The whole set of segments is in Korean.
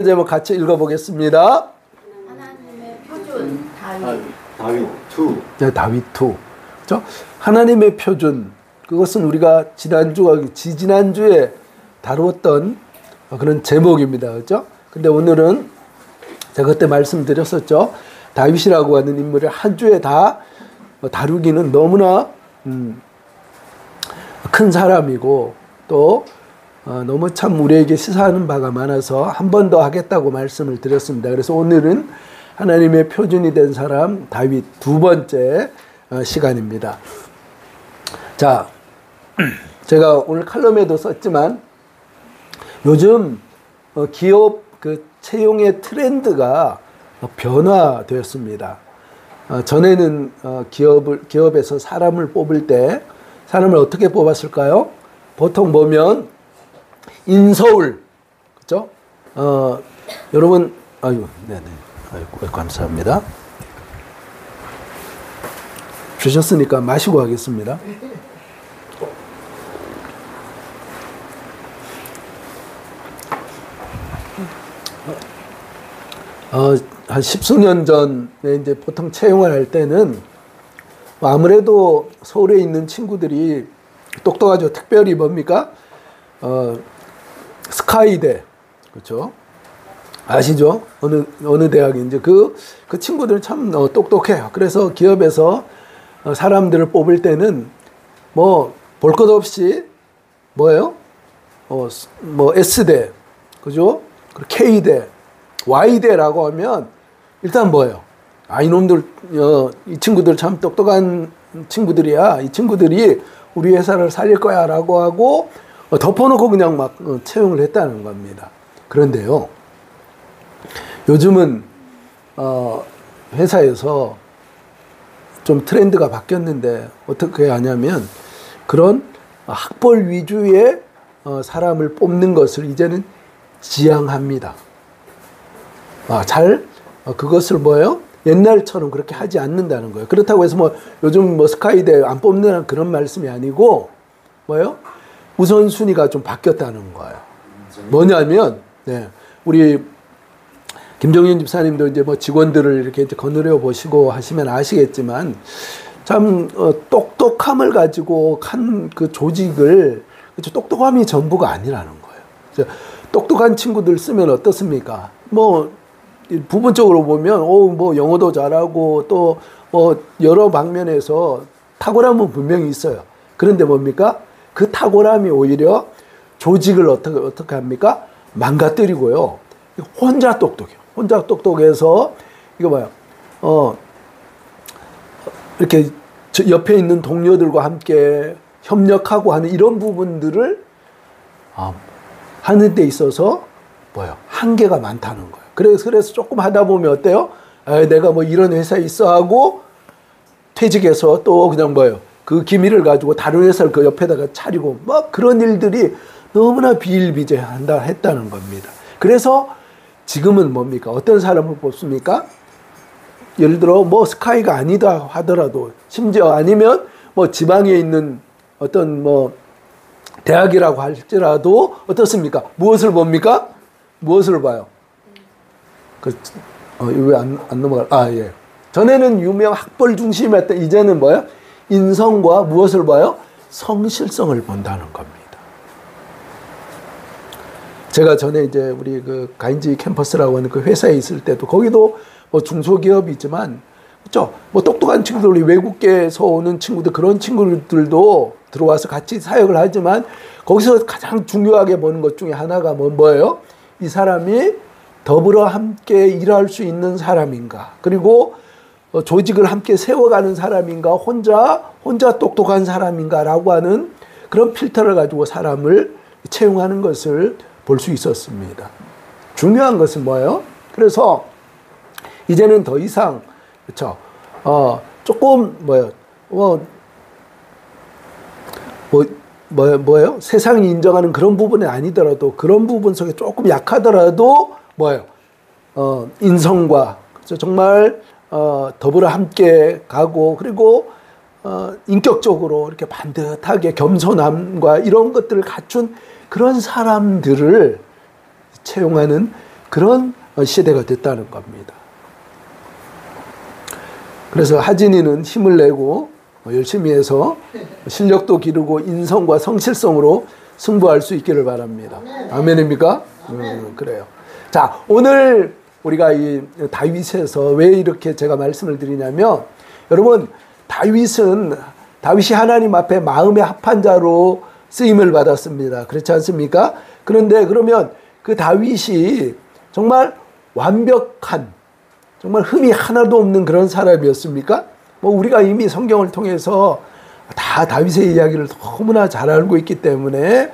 제목 같이 읽어보겠습니다. 하나님의 표준 다윗 2. 네, 다윗 2. 그렇죠? 하나님의 표준. 그것은 우리가 지난주에 다루었던 그런 제목입니다. 그렇죠? 근데 오늘은 제가 그때 말씀드렸었죠. 다윗이라고 하는 인물을 한 주에 다 다루기는 너무나 큰 사람이고 또 너무 참 우리에게 시사하는 바가 많아서 한 번 더 하겠다고 말씀을 드렸습니다. 그래서 오늘은 하나님의 표준이 된 사람 다윗 두 번째 시간입니다. 자, 제가 오늘 칼럼에도 썼지만 요즘 기업 그 채용의 트렌드가 변화되었습니다. 전에는 기업에서 사람을 뽑을 때 사람을 어떻게 뽑았을까요? 보통 보면 인서울, 그렇죠? 여러분, 네네, 감사합니다. 주셨으니까 마시고 하겠습니다. 한 십수년 전에 이제 보통 채용을 할 때는 아무래도 서울에 있는 친구들이 똑똑하죠. 특별히 뭡니까? 스카이대, 그렇죠? 아시죠? 어느 대학인지 그 친구들은 참 똑똑해요. 그래서 기업에서 사람들을 뽑을 때는 뭐 볼 것 없이 뭐예요? 뭐 S대, 그죠? K대, Y대라고 하면 일단 뭐예요? 이놈들 이 친구들 참 똑똑한 친구들이야. 이 친구들이 우리 회사를 살릴 거야라고 하고 덮어놓고 그냥 막 채용을 했다는 겁니다. 그런데요, 요즘은 회사에서 좀 트렌드가 바뀌었는데 어떻게 하냐면 그런 학벌 위주의 사람을 뽑는 것을 이제는 지향합니다. 그것을 뭐예요? 옛날처럼 그렇게 하지 않는다는 거예요. 그렇다고 해서 뭐 요즘 뭐 스카이대 안 뽑는다는 그런 말씀이 아니고 뭐예요? 우선순위가 좀 바뀌었다는 거예요. 뭐냐면, 네, 우리 김정윤 집사님도 이제 뭐 직원들을 이렇게 이제 거느려 보시고 하시면 아시겠지만, 참, 똑똑함을 가지고 한 그 조직을, 그렇죠? 똑똑함이 전부가 아니라는 거예요. 똑똑한 친구들 쓰면 어떻습니까? 뭐, 부분적으로 보면, 뭐 영어도 잘하고 또 뭐 여러 방면에서 탁월함은 분명히 있어요. 그런데 뭡니까? 그 탁월함이 오히려 조직을 어떻게 합니까? 망가뜨리고요. 혼자 똑똑해요. 혼자 똑똑해서, 이거 봐요. 이렇게 옆에 있는 동료들과 함께 협력하고 하는 이런 부분들을 하는 데 있어서 뭐예요? 한계가 많다는 거예요. 그래서 조금 하다 보면 어때요? 내가 뭐 이런 회사에 있어 하고 퇴직해서 또 그냥 뭐예요? 그 기밀을 가지고 다른 회사를 그 옆에다가 차리고 막 그런 일들이 너무나 비일비재했다는 겁니다. 그래서 지금은 뭡니까? 어떤 사람을 뽑습니까? 예를 들어 뭐 스카이가 아니다 하더라도 심지어 아니면 뭐 지방에 있는 어떤 뭐 대학이라고 할지라도 어떻습니까? 무엇을 봅니까? 무엇을 봐요? 왜 안 넘어가? 예. 전에는 유명 학벌 중심이었던 이제는 뭐예요? 인성과 무엇을 봐요? 성실성을 본다는 겁니다. 제가 전에 이제 우리 그 가인지 캠퍼스라고 하는 그 회사에 있을 때도 거기도 뭐 중소기업이지만 그렇죠? 뭐 똑똑한 친구들, 외국계에서 오는 친구들, 그런 친구들도 들어와서 같이 사역을 하지만 거기서 가장 중요하게 보는 것 중에 하나가 뭐예요? 이 사람이 더불어 함께 일할 수 있는 사람인가? 그리고 조직을 함께 세워가는 사람인가? 혼자 똑똑한 사람인가라고 하는 그런 필터를 가지고 사람을 채용하는 것을 볼 수 있었습니다. 중요한 것은 뭐예요? 그래서 이제는 더 이상 그렇죠? 조금 뭐예요? 세상이 인정하는 그런 부분이 아니더라도 그런 부분 속에 조금 약하더라도 뭐예요? 인성과 그렇죠? 정말 더불어 함께 가고 그리고 인격적으로 이렇게 반듯하게 겸손함과 이런 것들을 갖춘 그런 사람들을 채용하는 그런 시대가 됐다는 겁니다. 그래서 하진이는 힘을 내고 열심히 해서 실력도 기르고 인성과 성실성으로 승부할 수 있기를 바랍니다. 아멘입니까? 그래요. 자, 오늘 우리가 이 다윗에서 왜 이렇게 제가 말씀을 드리냐면, 여러분, 다윗이 하나님 앞에 마음의 합한 자로 쓰임을 받았습니다. 그렇지 않습니까? 그런데 그러면 그 다윗이 정말 완벽한, 정말 흠이 하나도 없는 그런 사람이었습니까? 뭐 우리가 이미 성경을 통해서 다 다윗의 이야기를 너무나 잘 알고 있기 때문에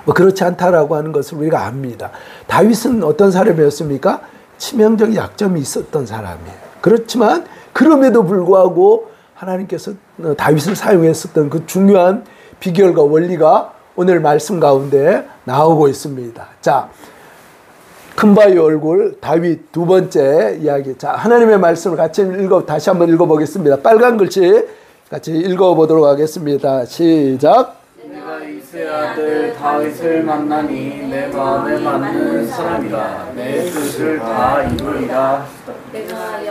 뭐 그렇지 않다라고 하는 것을 우리가 압니다. 다윗은 어떤 사람이었습니까? 치명적 약점이 있었던 사람이에요. 그렇지만 그럼에도 불구하고 하나님께서 다윗을 사용했었던 그 중요한 비결과 원리가 오늘 말씀 가운데 나오고 있습니다. 자, 큰바위 얼굴 다윗 두 번째 이야기. 자, 하나님의 말씀을 같이 다시 한번 읽어보겠습니다. 빨간 글씨 같이 읽어보도록 하겠습니다. 시작. 내가 이새의 아들 다윗을 만나니 내 마음에 맞는 사람이라 내 뜻을 다 이루리라.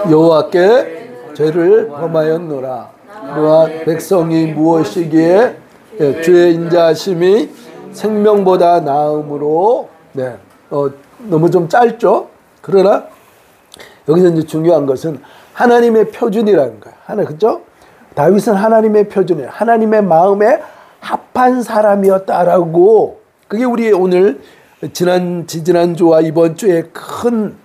여호와께 죄를 범하였노라. 너와 백성이 무엇이기에 주의 인자하심이 생명보다 나음으로. 네, 너무 좀 짧죠? 그러나 여기서 이제 중요한 것은 하나님의 표준이라는 거예요. 그죠? 다윗은 하나님의 표준이에요. 하나님의 마음에 합한 사람이었다라고. 그게 우리 오늘 지난주와 이번 주의 큰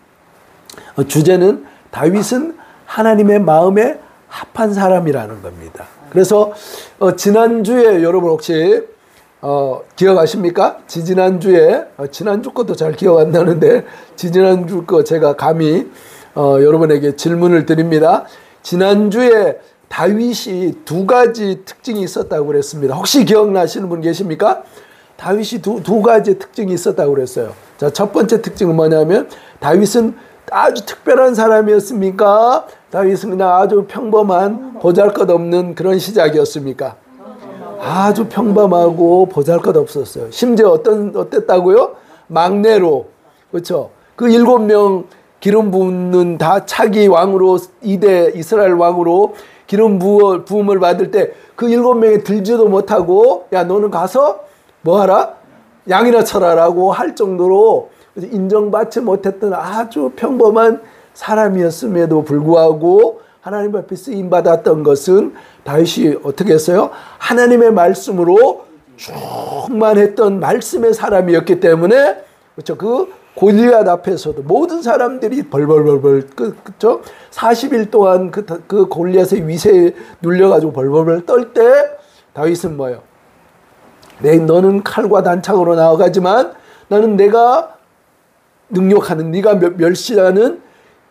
주제는 다윗은 하나님의 마음에 합한 사람이라는 겁니다. 그래서 지난주에 여러분 혹시 기억하십니까? 지난주에 지난주 것도 잘 기억 안 나는데 지난주 거 제가 감히 여러분에게 질문을 드립니다. 지난주에 다윗이 두 가지 특징이 있었다고 그랬습니다. 혹시 기억나시는 분 계십니까? 다윗이 두 가지 특징이 있었다고 그랬어요. 자, 첫 번째 특징은 뭐냐면 다윗은 아주 특별한 사람이었습니까? 다윗은 그냥 아주 평범한 보잘것없는 그런 시작이었습니까? 아주 평범하고 보잘것없었어요. 심지어 어땠다고요? 막내로, 그렇죠? 그 7명 기름 붓는 다 차기 왕으로 2대 이스라엘 왕으로 기름 부음을 받을 때 그 7명이 들지도 못하고, 야, 너는 가서 뭐하라? 양이나 쳐라라고 할 정도로 인정받지 못했던 아주 평범한 사람이었음에도 불구하고 하나님 앞에 쓰임받았던 것은 다윗이 어떻게 했어요? 하나님의 말씀으로 충만했던 말씀의 사람이었기 때문에, 그렇죠? 그 골리앗 앞에서도 모든 사람들이 벌벌벌벌, 그렇죠? 40일 동안 그 골리앗의 위세에 눌려가지고 벌벌벌 떨 때 다윗은 뭐예요? 너는 칼과 단창으로 나아가지만 나는 내가 능력하는, 네가 멸시하는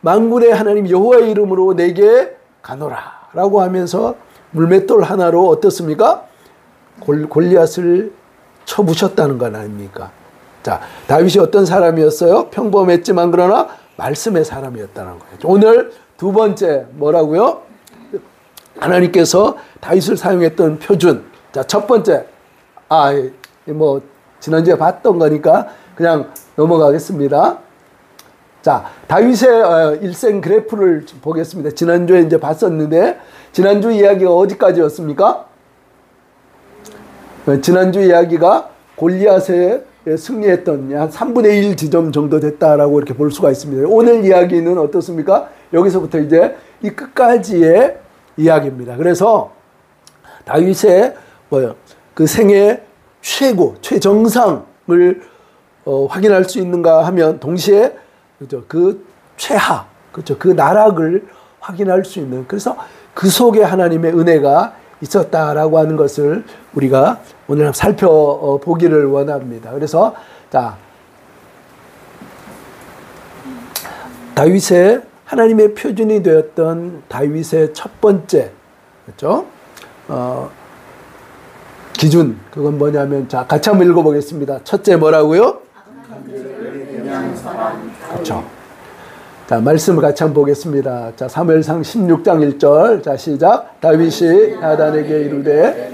만군의 하나님 여호와의 이름으로 내게 가노라 라고 하면서 물맷돌 하나로 어떻습니까? 골리앗을 쳐부셨다는 건 아닙니까? 자, 다윗이 어떤 사람이었어요? 평범했지만 그러나 말씀의 사람이었다는 거예요. 오늘 두 번째 뭐라고요? 하나님께서 다윗을 사용했던 표준. 자, 첫 번째, 뭐 지난주에 봤던 거니까 그냥 넘어가겠습니다. 자, 다윗의 일생 그래프를 보겠습니다. 지난주에 이제 봤었는데 지난주 이야기가 어디까지였습니까? 지난주 이야기가 골리앗에 승리했던 한 3분의 1 지점 정도 됐다라고 이렇게 볼 수가 있습니다. 오늘 이야기는 어떻습니까? 여기서부터 이제 이 끝까지의 이야기입니다. 그래서 다윗의 그 생애 최정상을 확인할 수 있는가 하면 동시에 그죠? 그 최하, 그렇죠? 그 나락을 확인할 수 있는, 그래서 그 속에 하나님의 은혜가 있었다라고 하는 것을 우리가 오늘 살펴보기를 원합니다. 그래서 자, 다윗의 하나님의 표준이 되었던 다윗의 첫 번째, 그렇죠? 기준, 그건 뭐냐면, 자, 같이 한번 읽어보겠습니다. 첫째 뭐라고요? 그렇죠. 자, 말씀을 같이 한번 보겠습니다. 자, 사무엘상 16장 1절. 자, 시작. 다윗이 나단에게 이르되.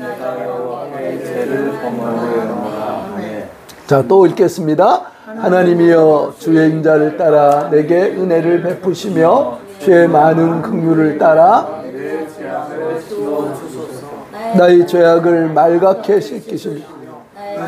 자, 또 읽겠습니다. 하나님이여 주의 인자를 따라 내게 은혜를 베푸시며 주의 많은 긍휼을 따라 내 죄악을 지워주소서. 나의 죄악을 말갛게 씻기시며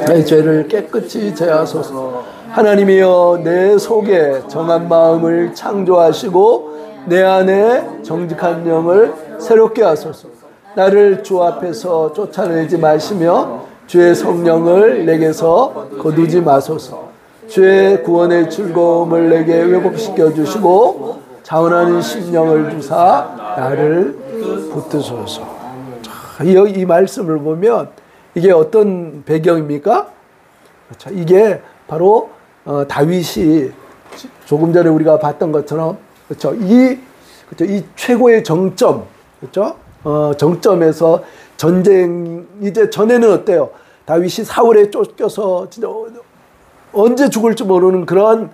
나의 죄를 깨끗이 제하소서. 하나님이여 내 속에 정한 마음을 창조하시고 내 안에 정직한 영을 새롭게 하소서. 나를 주 앞에서 쫓아내지 마시며 주의 성령을 내게서 거두지 마소서. 주의 구원의 즐거움을 내게 회복시켜 주시고 자원하는 심령을 주사 나를 붙드소서. 자, 이 말씀을 보면 이게 어떤 배경입니까? 그렇죠. 이게 바로 다윗이 조금 전에 우리가 봤던 것처럼 그렇죠. 이 최고의 정점, 그렇죠? 정점에서 전쟁 이제 전에는 어때요? 다윗이 사울에 쫓겨서 진짜 언제 죽을지 모르는 그런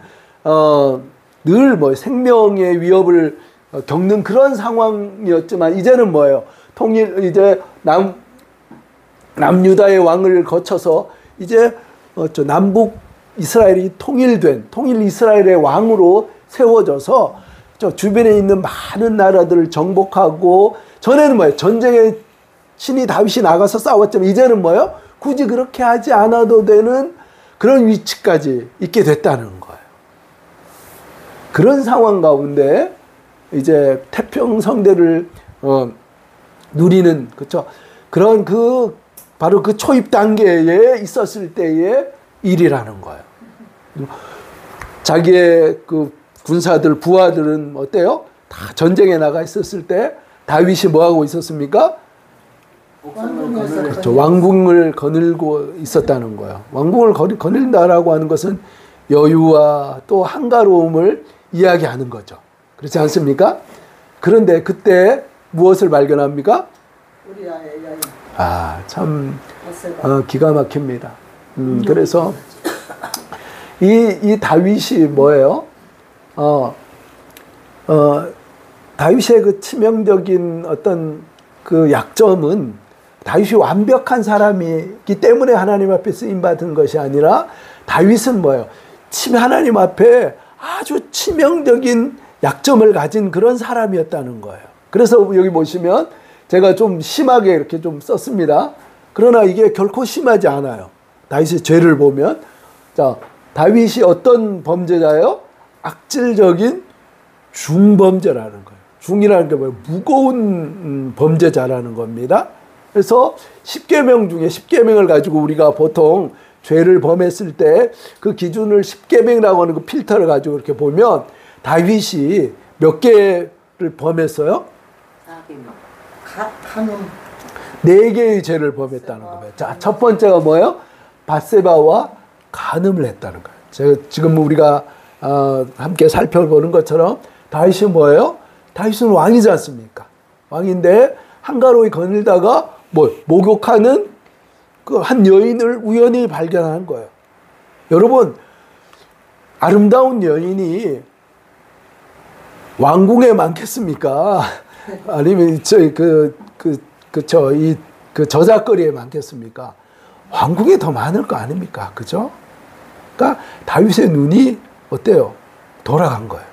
늘 뭐 생명의 위협을 겪는 그런 상황이었지만 이제는 뭐예요? 통일 이제 남유다의 왕을 거쳐서 이제 남북 이스라엘이 통일 이스라엘의 왕으로 세워져서 주변에 있는 많은 나라들을 정복하고 전에는 뭐예요? 전쟁에 신이 다윗이 나가서 싸웠지만 이제는 뭐예요? 굳이 그렇게 하지 않아도 되는 그런 위치까지 있게 됐다는 거예요. 그런 상황 가운데 이제 태평성대를 누리는 그렇죠. 그런 바로 그 초입 단계에 있었을 때의 일이라는 거예요. 자기의 그 군사들 부하들은 어때요? 다 전쟁에 나가 있었을 때 다윗이 뭐 하고 있었습니까? 그렇죠. 왕궁을 거닐고 있었다는 거예요. 왕궁을 거닐다라고 하는 것은 여유와 또 한가로움을 이야기하는 거죠. 그렇지 않습니까? 그런데 그때 무엇을 발견합니까? 참 기가 막힙니다. 그래서 이 다윗이 뭐예요? 다윗의 그 치명적인 어떤 그 약점은 다윗이 완벽한 사람이기 때문에 하나님 앞에 쓰임받은 것이 아니라 다윗은 뭐예요? 하나님 앞에 아주 치명적인 약점을 가진 그런 사람이었다는 거예요. 그래서 여기 보시면 제가 좀 심하게 이렇게 좀 썼습니다. 그러나 이게 결코 심하지 않아요. 다윗의 죄를 보면. 자, 다윗이 어떤 범죄자예요? 악질적인 중범죄라는 거예요. 중이라는 게 뭐예요? 무거운 범죄자라는 겁니다. 그래서 10계명 중에 10계명을 가지고 우리가 보통 죄를 범했을 때 그 기준을 10계명이라고 하는 그 필터를 가지고 이렇게 보면 다윗이 몇 개를 범했어요? 4개의 죄를 범했다는 겁니다. 자, 첫 번째가 뭐예요? 밧세바와 간음을 했다는 거예요. 제가 지금 우리가 함께 살펴보는 것처럼 다윗이 뭐예요? 다윗은 왕이지 않습니까? 왕인데 한가로이 거닐다가 목욕하는 그 한 여인을 우연히 발견한 거예요. 여러분, 아름다운 여인이 왕궁에 많겠습니까? 아니면 저작거리에 많겠습니까? 왕궁에 더 많을 거 아닙니까? 그죠? 그러니까 다윗의 눈이 어때요? 돌아간 거예요.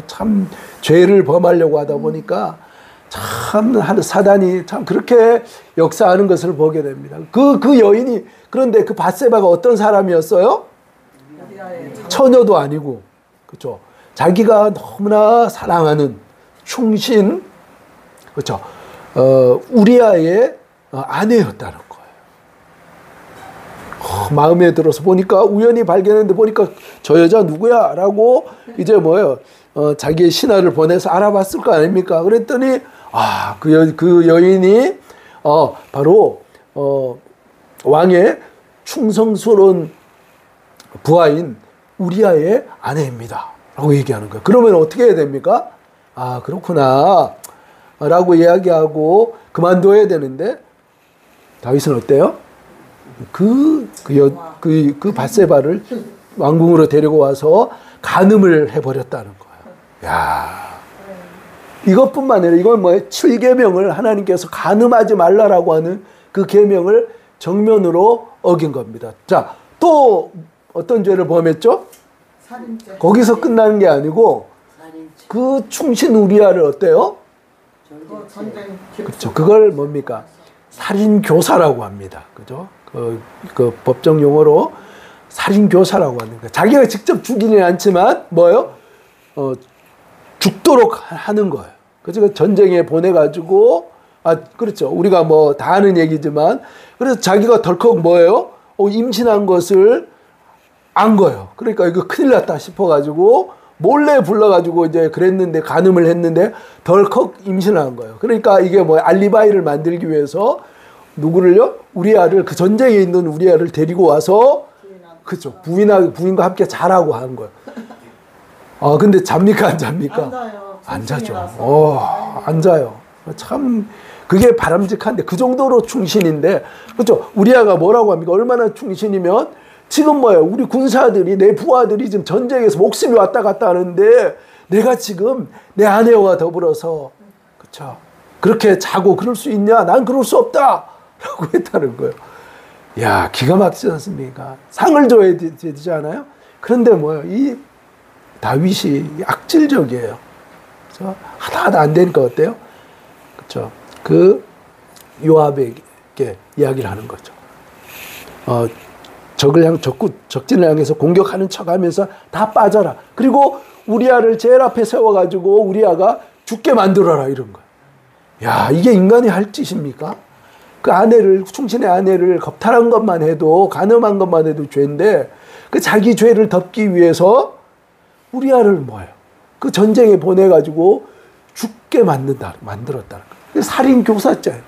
참 죄를 범하려고 하다 보니까 참 사단이 참 그렇게 역사하는 것을 보게 됩니다. 그 여인이 그런데 그 밧세바가 어떤 사람이었어요? 처녀도 아니고, 그렇죠? 자기가 너무나 사랑하는 충신, 그렇죠? 우리아의 아내였다는 거예요. 마음에 들어서 보니까 우연히 발견했는데 보니까 저 여자 누구야? 라고 이제 뭐예요? 자기의 신하를 보내서 알아봤을 거 아닙니까? 그랬더니 그 여인이 바로 왕의 충성스러운 부하인 우리아의 아내입니다. 라고 얘기하는 거예요. 그러면 어떻게 해야 됩니까? 그렇구나. 라고 이야기하고 그만둬야 되는데 다윗은 어때요? 그 밧세바를 왕궁으로 데리고 와서 간음을 해버렸다는 거예요. 야, 이것뿐만 아니라 이건 뭐예요? 7계명을 하나님께서 간음하지 말라라고 하는 그 계명을 정면으로 어긴 겁니다. 자, 또 어떤 죄를 범했죠? 거기서 끝나는 게 아니고 그 충신 우리아를 어때요? 그렇죠. 그걸 뭡니까? 살인교사라고 합니다. 그죠? 그 법정 용어로 살인교사라고 하는 거예요. 자기가 직접 죽이는 않지만 뭐예요? 죽도록 하는 거예요. 그래서 전쟁에 보내가지고 그렇죠. 우리가 뭐 다 아는 얘기지만 그래서 자기가 덜컥 뭐예요? 임신한 것을 안 거예요. 그러니까 이거 큰일 났다 싶어가지고 몰래 불러가지고 이제 그랬는데 간음을 했는데 덜컥 임신한 거예요. 그러니까 이게 뭐 알리바이를 만들기 위해서 누구를요? 우리아를 그 전쟁에 있는 우리아를 데리고 와서 그죠. 부인과 함께 자라고 한 거예요. 근데 잡니까 안 잡니까? 앉아요. 안 자죠. 안 자요. 참 그게 바람직한데 그 정도로 충신인데 그렇죠. 우리아가 뭐라고 합니까? 얼마나 충신이면 지금 뭐예요? 우리 군사들이 내 부하들이 지금 전쟁에서 목숨이 왔다 갔다 하는데 내가 지금 내 아내와 더불어서 그렇죠. 그렇게 자고 그럴 수 있냐? 난 그럴 수 없다. 라고 했다는 거예요. 야, 기가 막히지 않습니까? 상을 줘야 되지 않아요? 그런데 뭐예요? 이 다윗이 악질적이에요. 그렇죠? 하다 안 되니까 어때요? 그렇죠. 그 요압에게 이야기를 하는 거죠. 적진을 향해서 공격하는 척하면서 다 빠져라. 그리고 우리아를 제일 앞에 세워가지고 우리아가 죽게 만들어라 이런 거예요. 야, 이게 인간이 할 짓입니까? 그 아내를 충신의 아내를 겁탈한 것만 해도 간음한 것만 해도 죄인데 그 자기 죄를 덮기 위해서 우리아를 뭐예요? 그 전쟁에 보내가지고 죽게 만들었다는 거예요. 살인 교사죄예요.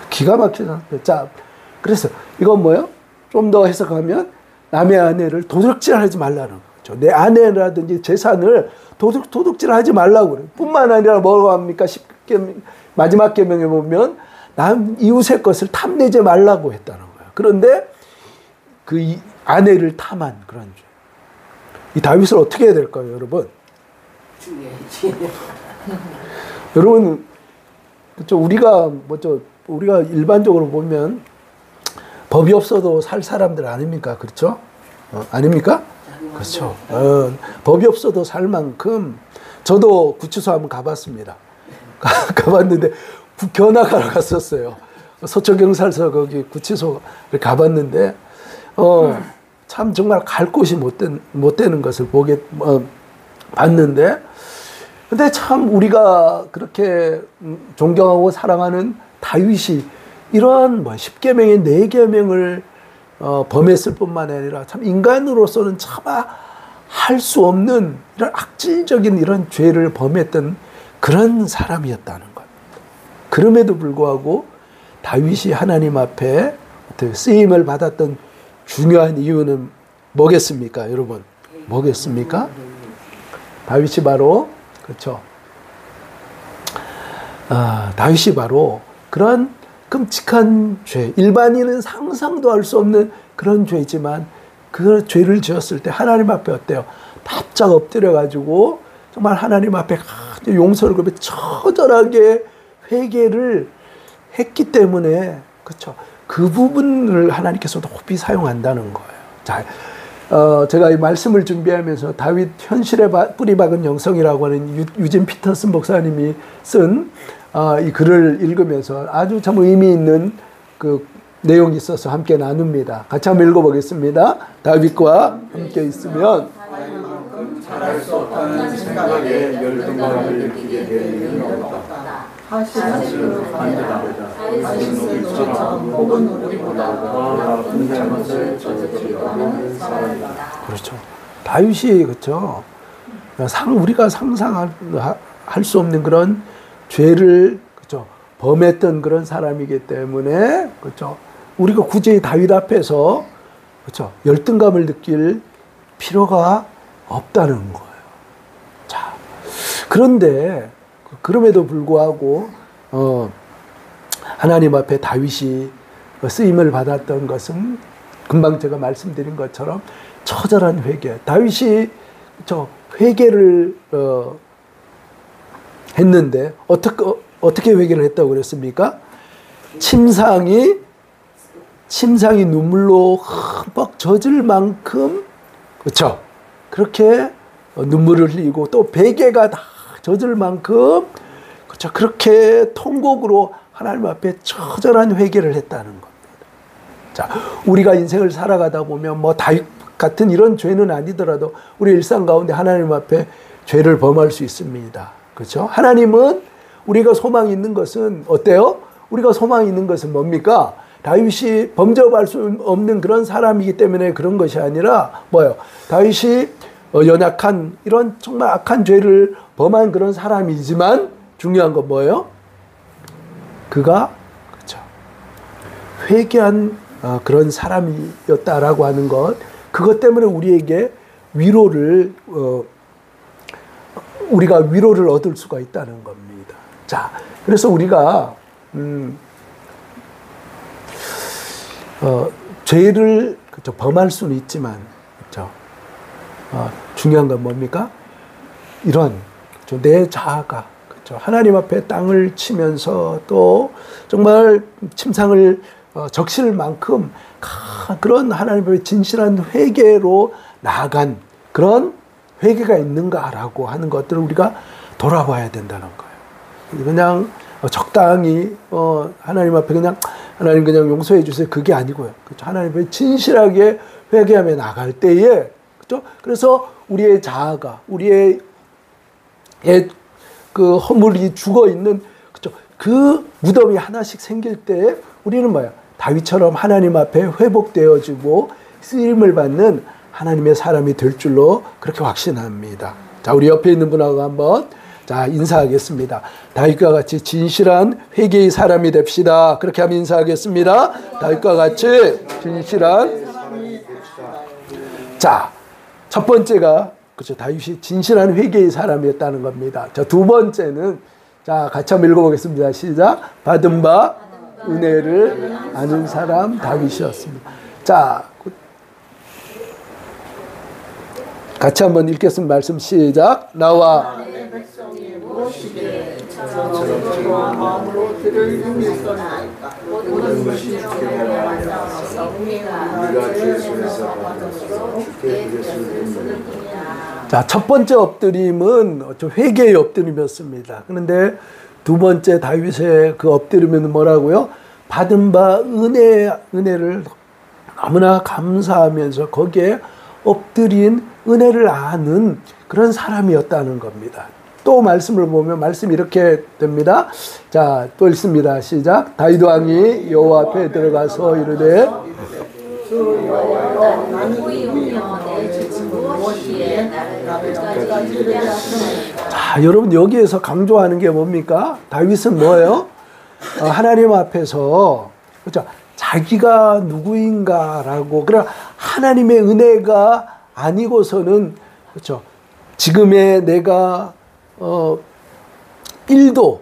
기가 막히다. 자, 그래서 이건 뭐예요? 좀 더 해석하면 남의 아내를 도둑질하지 말라는 거죠. 내 아내라든지 재산을 도둑질하지 말라고 그래요. 뿐만 아니라 뭐라고 합니까? 마지막 계명에 보면 남 이웃의 것을 탐내지 말라고 했다는 거예요. 그런데 그 아내를 탐한 그런 죄. 이 다윗을 어떻게 해야 될까요, 여러분? 여러분, 그렇죠? 우리가 일반적으로 보면 법이 없어도 살 사람들 아닙니까? 그렇죠? 아닙니까? 그렇죠. 법이 없어도 살 만큼 저도 구치소 한번 가봤습니다. 가봤는데 견학하러 갔었어요. 서초경찰서 거기 구치소를 가봤는데 참 정말 갈 곳이 못 되는 것을 봤는데 근데 참 우리가 그렇게 존경하고 사랑하는 다윗이 이러한 10계명의 4계명을 범했을 뿐만 아니라 참 인간으로서는 차마 할 수 없는 이런 악질적인 이런 죄를 범했던 그런 사람이었다는 것. 그럼에도 불구하고 다윗이 하나님 앞에 쓰임을 받았던 중요한 이유는 뭐겠습니까, 여러분? 뭐겠습니까? 다윗이 바로 그렇죠. 다윗이 바로 그런 끔찍한 죄, 일반인은 상상도 할 수 없는 그런 죄지만 그 죄를 지었을 때 하나님 앞에 어때요? 바짝 엎드려가지고 정말 하나님 앞에 용서를 구해 처절하게 회개를 했기 때문에 그렇죠. 그 부분을 하나님께서 높이 사용한다는 거예요. 자, 제가 이 말씀을 준비하면서 다윗 현실에 뿌리 박은 영성이라고 하는 유진 피터슨 목사님이 쓴 이 글을 읽으면서 아주 참 의미 있는 그 내용이 있어서 함께 나눕니다. 같이 한번 읽어보겠습니다. 다윗과 함께 있으면 잘할 수 없다는 생각에 열등감을 느끼게 될 일은 없다. 사실은 반대다. 다윗은 우리처럼 혹은 우리보다 더 나쁜 잘못을 저지르려 하는 사람이다. 그렇죠. 다윗이 그렇죠. 우리가 상상할 수 없는 그런 죄를 그렇죠. 범했던 그런 사람이기 때문에 그렇죠. 우리가 굳이 다윗 앞에서 그렇죠. 열등감을 느낄 필요가 없다는 거예요. 자, 그런데 그럼에도 불구하고 하나님 앞에 다윗이 쓰임을 받았던 것은 금방 제가 말씀드린 것처럼 처절한 회개. 다윗이 회개를 했는데 어떻게 회개를 했다고 그랬습니까? 침상이 눈물로 흠뻑 젖을 만큼 그렇죠? 그렇게 눈물을 흘리고 또 베개가 다 젖을 만큼 그렇죠? 그렇게 통곡으로 하나님 앞에 처절한 회개를 했다는 겁니다. 자, 우리가 인생을 살아가다 보면 뭐 다윗 같은 이런 죄는 아니더라도 우리 일상 가운데 하나님 앞에 죄를 범할 수 있습니다. 그렇죠? 하나님은 우리가 소망이 있는 것은 어때요? 우리가 소망이 있는 것은 뭡니까? 다윗이 범접할 수 없는 그런 사람이기 때문에 그런 것이 아니라 뭐예요? 다윗이 연약한 이런 정말 악한 죄를 범한 그런 사람이지만 중요한 건 뭐예요? 그가 그렇죠. 회개한 그런 사람이었다라고 하는 것, 그것 때문에 우리에게 우리가 위로를 얻을 수가 있다는 겁니다. 자, 그래서 우리가 죄를 그렇죠, 범할 수는 있지만 그렇죠. 중요한 건 뭡니까? 이런 그렇죠, 내 자아가 그렇죠, 하나님 앞에 땅을 치면서 또 정말 침상을 적실 만큼 그런 하나님 앞에 진실한 회개로 나아간 그런 회개가 있는가라고 하는 것들을 우리가 돌아봐야 된다는 거예요. 그냥 적당히 하나님 앞에 그냥 하나님 그냥 용서해 주세요, 그게 아니고요. 그렇죠? 하나님 앞에 진실하게 회개하며 나갈 때에 그렇죠? 그래서 우리의 자아가 우리의 그 허물이 죽어 있는 그렇죠? 그 무덤이 하나씩 생길 때 우리는 뭐야? 다윗처럼 하나님 앞에 회복되어지고 쓰임을 받는 하나님의 사람이 될 줄로 그렇게 확신합니다. 자, 우리 옆에 있는 분하고 한번 자 인사하겠습니다. 다윗과 같이 진실한 회개의 사람이 됩시다. 그렇게 하면 인사하겠습니다. 다윗과 같이 진실한 자, 첫 번째가 그렇죠. 다윗이 진실한 회개의 사람이었다는 겁니다. 자, 두 번째는 자 같이 한번 읽어보겠습니다. 시작. 받은 바 은혜를 아는 사람 다윗이었습니다. 자, 같이 한번 읽겠습니다. 말씀 시작. 나와 자, 첫 번째 엎드림은 회개의 엎드림이었습니다. 그런데 두 번째 다윗의 그 엎드림은 뭐라고요? 받은 바 은혜를 너무나 감사하면서 거기에 엎드린 은혜를 아는 그런 사람이었다는 겁니다. 또 말씀을 보면 말씀이 이렇게 됩니다. 자, 또 읽습니다. 시작. 다윗 왕이 여호와 앞에 들어가서 이르되 자, 여러분 여기에서 강조하는 게 뭡니까? 다윗은 뭐예요? 하나님 앞에서 그렇죠? 자기가 누구인가라고 그래 하나님의 은혜가 아니고서는 그렇죠? 지금의 내가 1도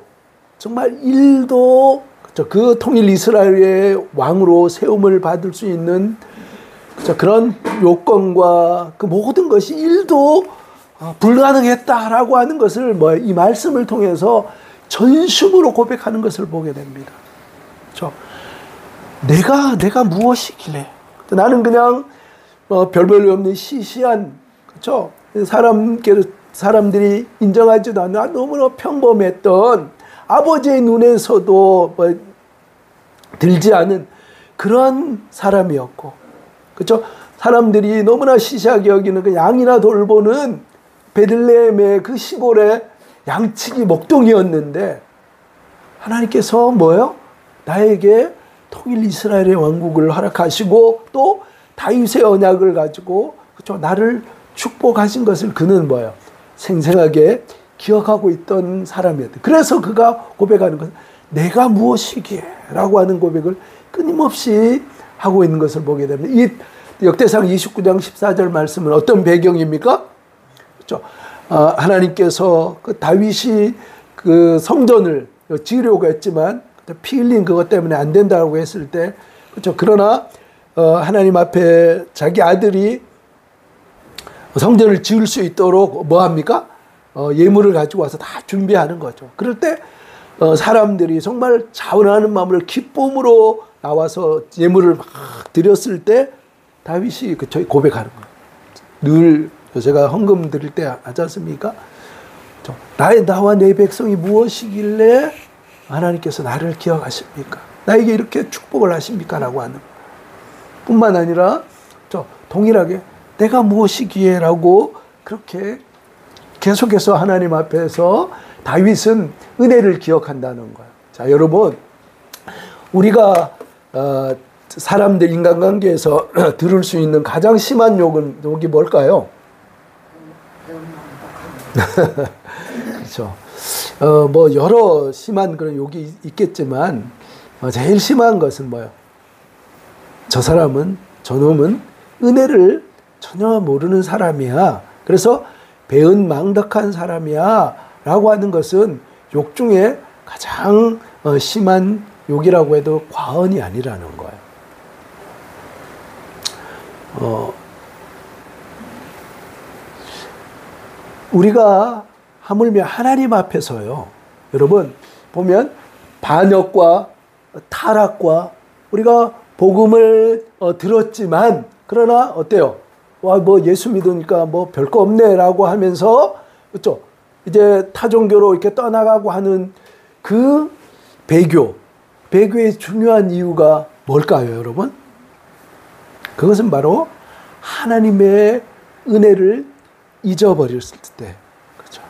정말 1도 그렇죠? 그 통일 이스라엘의 왕으로 세움을 받을 수 있는 그렇죠? 그런 요건과 그 모든 것이 1도 불가능했다라고 하는 것을 이 말씀을 통해서 전심으로 고백하는 것을 보게 됩니다. 그렇죠? 내가 무엇이길래 나는 그냥 별 볼일 없는 시시한 그렇죠? 사람들이 인정하지도 않는 너무나 평범했던 아버지의 눈에서도 들지 않은 그런 사람이었고 그렇죠? 사람들이 너무나 시시하게 여기는 그 양이나 돌보는 베들레헴의 그 시골의 양치기 목동이었는데 하나님께서 뭐예요? 나에게 통일 이스라엘의 왕국을 허락하시고 또 다윗의 언약을 가지고 그렇죠? 나를 축복하신 것을 그는 뭐예요? 생생하게 기억하고 있던 사람이었다. 그래서 그가 고백하는 것은 내가 무엇이기에 라고 하는 고백을 끊임없이 하고 있는 것을 보게 됩니다. 이 역대상 29장 14절 말씀은 어떤 배경입니까? 그렇죠? 하나님께서 그 다윗이 그 성전을 지으려고 했지만 피 흘린 그것 때문에 안 된다고 했을 때 그렇죠? 그러나 하나님 앞에 자기 아들이 성전을 지을 수 있도록 뭐 합니까? 예물을 가지고 와서 다 준비하는 거죠. 그럴 때 사람들이 정말 자원하는 마음으로 기쁨으로 나와서 예물을 막 드렸을 때 다윗이 그쵸 고백하는 거예요. 늘 제가 헌금 드릴 때 하지 않습니까? 나와 내 백성이 무엇이길래 하나님께서 나를 기억하십니까? 나에게 이렇게 축복을 하십니까? 라고 하는 뿐만 아니라 동일하게 내가 무엇이기에 라고 그렇게 계속해서 하나님 앞에서 다윗은 은혜를 기억한다는 거예요. 자, 여러분, 우리가 사람들 인간관계에서 들을 수 있는 가장 심한 욕이 뭘까요? 그렇죠. 뭐 여러 심한 그런 욕이 있겠지만 제일 심한 것은 뭐예요? 저 사람은, 저놈은 은혜를 전혀 모르는 사람이야. 그래서 배은망덕한 사람이야 라고 하는 것은 욕 중에 가장 심한 욕이라고 해도 과언이 아니라는 거예요. 우리가 하물며 하나님 앞에서요, 여러분 보면 반역과 타락과 우리가 복음을 들었지만 그러나 어때요? 와, 뭐 예수 믿으니까 뭐 별거 없네라고 하면서 그렇죠? 이제 타종교로 이렇게 떠나가고 하는 그 배교의 중요한 이유가 뭘까요, 여러분? 그것은 바로 하나님의 은혜를 잊어버렸을 때, 그렇죠?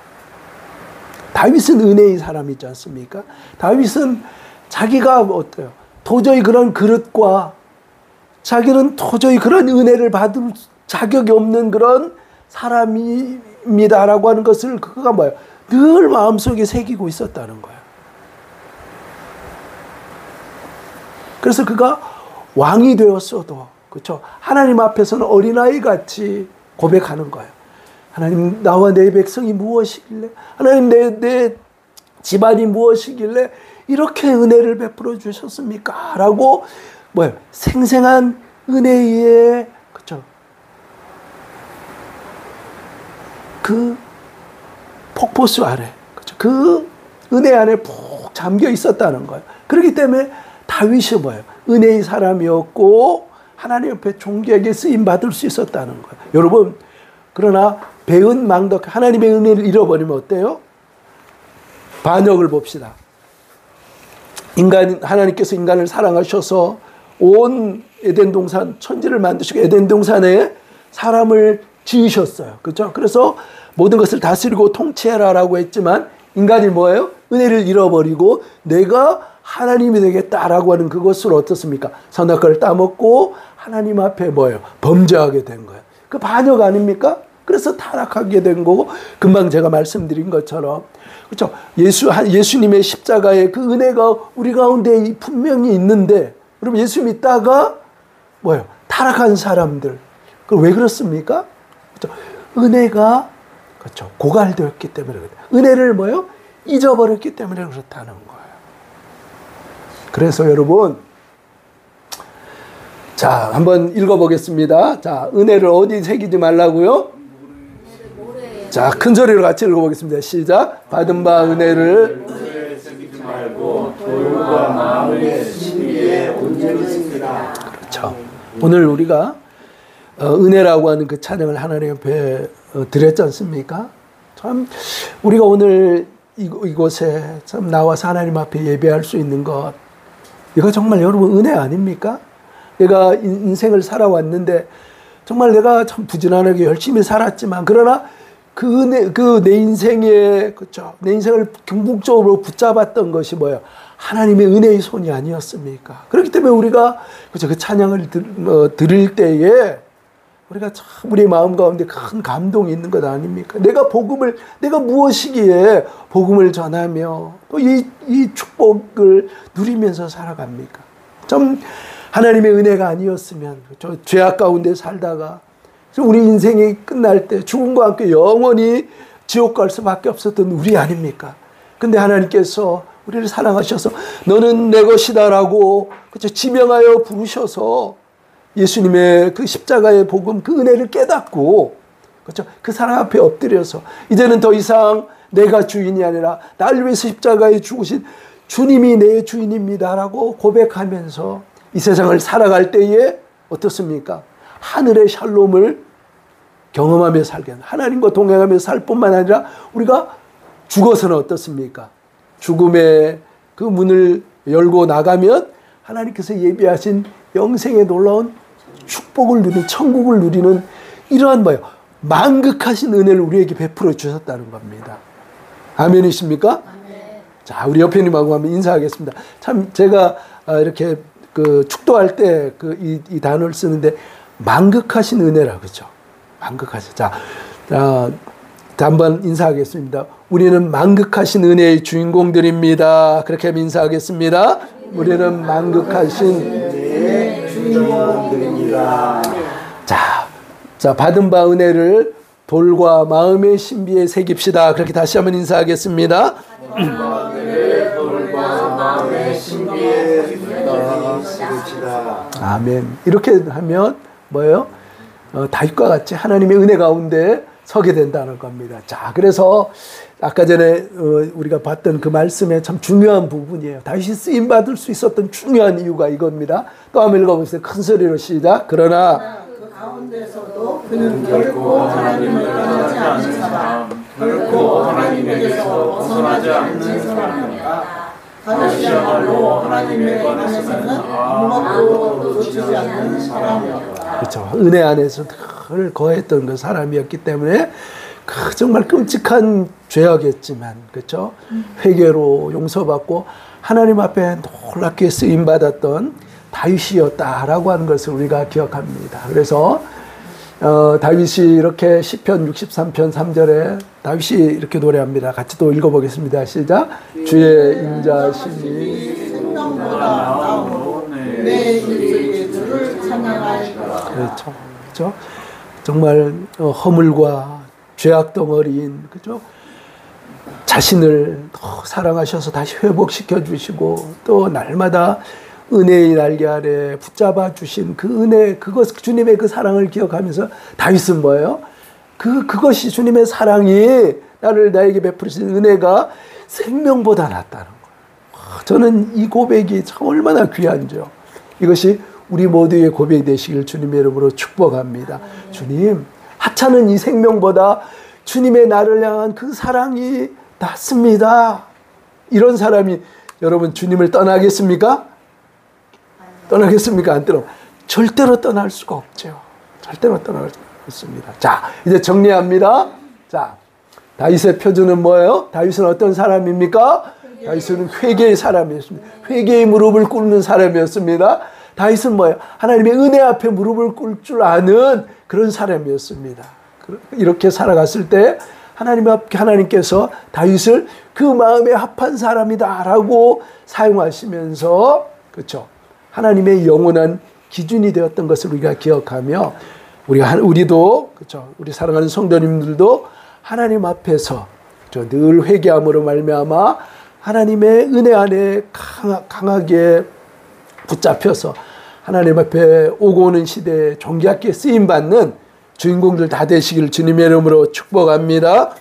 다윗은 은혜의 사람이지 않습니까? 다윗은 자기가 어때요? 도저히 그런 그릇과 자기는 도저히 그런 은혜를 받을 자격이 없는 그런 사람입니다라고 하는 것을 그가 뭐예요? 늘 마음속에 새기고 있었다는 거예요. 그래서 그가 왕이 되었어도 그렇죠? 하나님 앞에서는 어린아이 같이 고백하는 거예요. 하나님, 나와 내 백성이 무엇이길래, 하나님 내 집안이 무엇이길래 이렇게 은혜를 베풀어 주셨습니까? 라고 뭐예요? 생생한 은혜의 그렇죠? 그 폭포수 아래, 그렇죠? 그 은혜 안에 푹 잠겨 있었다는 거예요. 그렇기 때문에 다윗이 뭐예요? 은혜의 사람이었고 하나님 옆에 존귀하게 쓰임 받을 수 있었다는 거예요. 여러분, 그러나 배은망덕 하나님의 은혜를 잃어버리면 어때요? 반역을 봅시다. 하나님께서 인간을 사랑하셔서 온 에덴 동산 천지를 만드시고 에덴 동산에 사람을 지으셨어요. 그렇죠? 그래서 모든 것을 다스리고 통치해라라고 했지만 인간이 뭐예요? 은혜를 잃어버리고 내가 하나님이 되겠다라고 하는 그것을 어떻습니까? 선악과를 따먹고 하나님 앞에 뭐예요? 범죄하게 된 거예요. 그 반역 아닙니까? 그래서 타락하게 된 거고, 금방 제가 말씀드린 것처럼 그렇죠? 예수님의 십자가의 그 은혜가 우리 가운데 분명히 있는데, 그럼 예수 믿다가 뭐예요? 타락한 사람들. 그럼 왜 그렇습니까? 그렇죠? 은혜가 그렇죠? 고갈되었기 때문에 그렇다. 은혜를 뭐예요? 잊어버렸기 때문에 그렇다는 거예요. 그래서 여러분, 자, 한번 읽어보겠습니다. 자, 은혜를 어디 새기지 말라고요? 자, 큰 소리로 같이 읽어보겠습니다. 시작. 받은 바 은혜를 새기지 말고 돌과 마음의 신비에 온전히 새기라. 그렇죠. 오늘 우리가 은혜라고 하는 그 찬양을 하나님 앞에 드렸지 않습니까? 참 우리가 오늘 이곳에 참 나와서 하나님 앞에 예배할 수 있는 것, 이거 정말 여러분 은혜 아닙니까? 내가 인생을 살아왔는데 정말 내가 참 부지런하게 열심히 살았지만 그러나 내 인생에 그렇죠? 내 인생을 궁극적으로 붙잡았던 것이 뭐예요? 하나님의 은혜의 손이 아니었습니까? 그렇기 때문에 우리가 그렇죠? 그 찬양을 드릴 때에 우리가 참 우리의 마음 가운데 큰 감동이 있는 것 아닙니까? 내가 무엇이기에 복음을 전하며 또 이 축복을 누리면서 살아갑니까? 좀 하나님의 은혜가 아니었으면 그렇죠? 죄악 가운데 살다가 우리 인생이 끝날 때 죽음과 함께 영원히 지옥 갈 수밖에 없었던 우리 아닙니까? 근데 하나님께서 우리를 사랑하셔서 너는 내 것이다라고 그렇죠? 지명하여 부르셔서 예수님의 그 십자가의 복음, 그 은혜를 깨닫고 그렇죠? 그 사랑 앞에 엎드려서 이제는 더 이상 내가 주인이 아니라 나를 위해서 십자가에 죽으신 주님이 내 주인입니다라고 고백하면서 이 세상을 살아갈 때에 어떻습니까? 하늘의 샬롬을 경험하며 살게 합니다. 하나님과 동행하며 살 뿐만 아니라 우리가 죽어서는 어떻습니까? 죽음의 그 문을 열고 나가면 하나님께서 예비하신 영생에 놀라운 축복을 누리는, 천국을 누리는 이러한 뭐예요? 만극하신 은혜를 우리에게 베풀어 주셨다는 겁니다. 아멘이십니까? 자, 우리 옆에 님하고 한번 인사하겠습니다. 참 제가 이렇게 그 축도할 때 이 단어를 쓰는데 만극하신 은혜라 그죠? 만극하신. 자, 한번 인사하겠습니다. 우리는 만극하신 은혜의 주인공들입니다. 그렇게 하면 인사하겠습니다. 우리는 만극하신 은혜의 주인공들입니다. 자, 받은 바 은혜를 돌과 마음의 신비에 새깁시다. 그렇게 다시 한번 인사하겠습니다. 돌과 마음의 신비에 새깁시다. 아멘. 이렇게 하면 뭐예요? 다윗과 같이 하나님의 은혜 가운데 서게 된다는 겁니다. 자, 그래서 아까 전에 우리가 봤던 그 말씀의 참 중요한 부분이에요. 다윗이 쓰임 받을 수 있었던 중요한 이유가 이겁니다. 또 한번 읽어보세요. 큰 소리로 시작. 그러나 그 가운데서도 그는 결코 하나님을 떠나지 않는 사람, 결코 하나님에게서 벗어나지 않는 사람이다. 다윗이야말로 하나님의 안에서는 아무것도 놓치지 않는 사람이었다. 그렇죠. 은혜 안에서 늘 거했던 그 사람이었기 때문에 정말 끔찍한 죄악이었지만, 그렇죠. 회개로 용서받고 하나님 앞에 놀랍게 쓰임 받았던 다윗이었다라고 하는 것을 우리가 기억합니다. 그래서 다윗이 이렇게 시편 63편 3절에 다윗이 이렇게 노래합니다. 같이 또 읽어보겠습니다. 시작. 주의 인자심이 생명보다 나오므로 내 입술이 주를 찬양하리라. 그렇죠. 그렇죠. 정말 허물과 죄악 덩어리인, 그죠? 자신을 더 사랑하셔서 다시 회복시켜 주시고 또 날마다 은혜의 날개 아래 붙잡아 주신 그 은혜, 그것 주님의 그 사랑을 기억하면서 다윗은 뭐예요? 그것이 주님의 사랑이 나에게 베푸신 은혜가 생명보다 낫다는 거예요. 저는 이 고백이 참 얼마나 귀한지요. 이것이 우리 모두의 고백이 되시길 주님의 이름으로 축복합니다. 주님, 하찮은 이 생명보다 주님의 나를 향한 그 사랑이 낫습니다. 이런 사람이 여러분 주님을 떠나겠습니까? 떠나겠습니까? 안 떠나. 절대로 떠날 수가 없죠. 절대로 떠날 수가 없습니다. 자, 이제 정리합니다. 자, 다윗의 표준은 뭐예요? 다윗은 어떤 사람입니까? 다윗은 회개의 사람이었습니다. 회개의 무릎을 꿇는 사람이었습니다. 다윗은 뭐예요? 하나님의 은혜 앞에 무릎을 꿇을 줄 아는 그런 사람이었습니다. 이렇게 살아갔을 때 하나님께서 다윗을 그 마음에 합한 사람이다라고 사용하시면서, 그렇죠, 하나님의 영원한 기준이 되었던 것을 우리가 기억하며 우리도, 그렇죠, 우리 사랑하는 성도님들도 하나님 앞에서 늘 회개함으로 말미암아 하나님의 은혜 안에 강하게 붙잡혀서 하나님 앞에 오고 오는 시대에 존귀하게 쓰임받는 주인공들 다 되시길 주님의 이름으로 축복합니다.